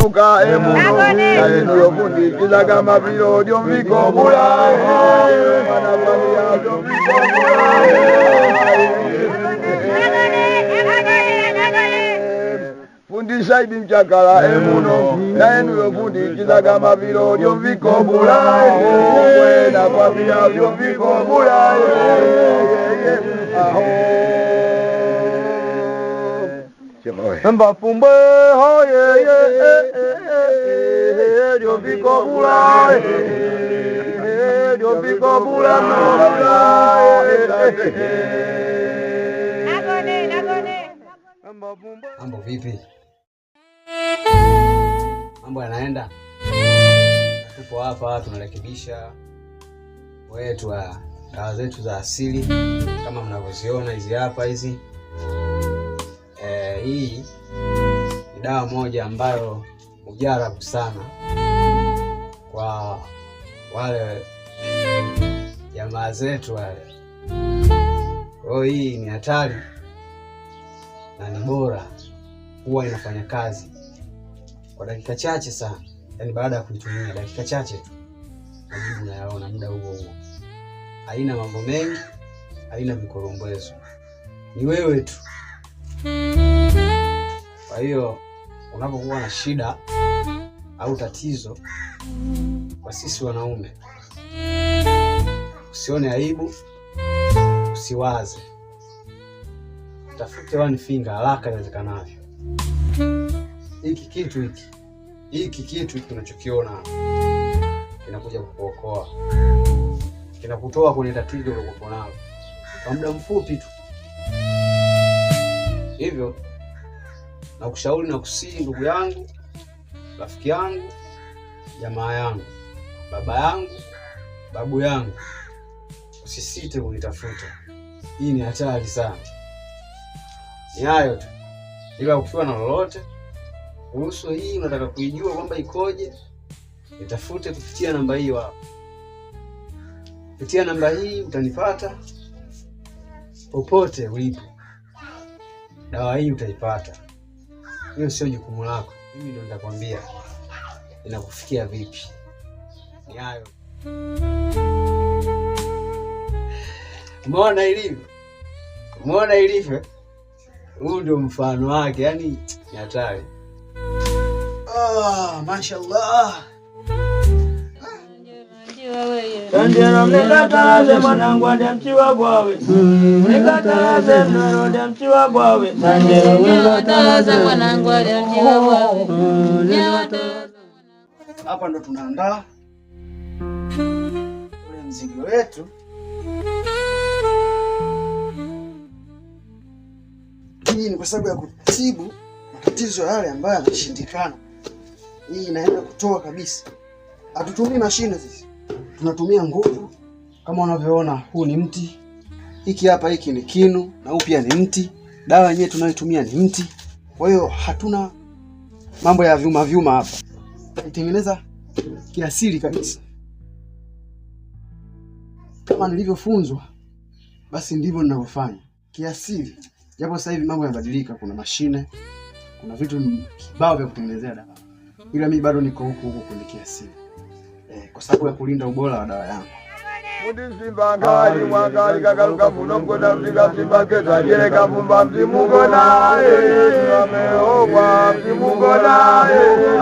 Fuka emuno Naenu yofundi Kizaga mapiro Diomviko mula Mana familia Diomviko mula Fundi Saidi Mchakala emuno Naenu yofundi Kizaga mapiro Diomviko mula Na familia Diomviko mula Mbapumbe hoye Diomviko mula Diomviko mula Mambo vipi? Mambo yanaenda? Tupo hapa tunarekebisha wetu wa dawa zetu za asili kama mnavyoziona hizi hapa hizi. Hii ni dawa moja ambayo mujarabu sana kwa wale jamaa zetu wale. Kwa hii ni hatari na ni bora, huwa inafanya kazi kwa dakika chache sana. Yaani baada ya kuitumia dakika chache tu majibu unayaona muda huo huo. Haina mambo mengi, haina vikorombezo. Ni wewe tu. Kwa hiyo unapokuwa na shida au tatizo kwa sisi wanaume, usione aibu, usiwaze. Tafute one finger haraka iwezekanavyo. Hiki kitu tunachokiona kinakuja kukuokoa. Kinakutoa kwenye tatizo ulilokuwa nalo kwa muda mfupi tu. Hivyo na kushauri na kusii ndugu yangu, rafiki yangu, jamaa yangu, baba yangu, babu yangu, usisite kunitafuta. Hii ni hatari sana. Ni hayo tu. Ila ukiwa na lolote kuhusu hii unataka kuijua kwamba ikoje, nitafute kupitia namba hii hapo. Kupitia namba hii utanipata popote ulipo. Dawa hii utaipata. Hiyo sio jukumu lako. Mimi ndo nitakwambia inakufikia vipi. Ni hayo. Umeona ilivyo? Umeona ilivyo? Huu ndio mfano wake, yani ni hatari. Mashallah. Kanjero mnikatalaze mwanangu ade mchiwa bwawe. Mnikatalaze mnoro ade mchiwa bwawe. Kanjero mnikatalaze mwanangu ade mchiwa bwawe. Hapa ndo tunaandaa ule mzigo wetu. Hii ni kwa sababu ya kutibu matatizo yale ambayo yanashindikana. Hii inaenda kutoa kabisa. Hatutumii mashine sisi. Tunatumia nguvu. Kama unavyoona huu ni mti. Hiki hapa hiki ni kinu na huu pia ni mti. Dawa yenyewe tunayotumia ni mti. Kwa hiyo hatuna mambo ya vyuma hapa. Tunatengeneza kiasili kabisa. Kama nilivyofunzwa basi ndivyo ninavyofanya. Kiasili. Japo sasa hivi mambo yanabadilika, kuna mashine, kuna vitu kibao vya kutengenezea dawa. Ila mimi bado niko huko kwenye kiasili. Kwa sababu ya kulinda ubora wa dawa yangu. Mundi simba ngali mwangali kakaluka munongo na mziga simba keza jere kafumba mzimungo nae. Ameowa mzimungo nae.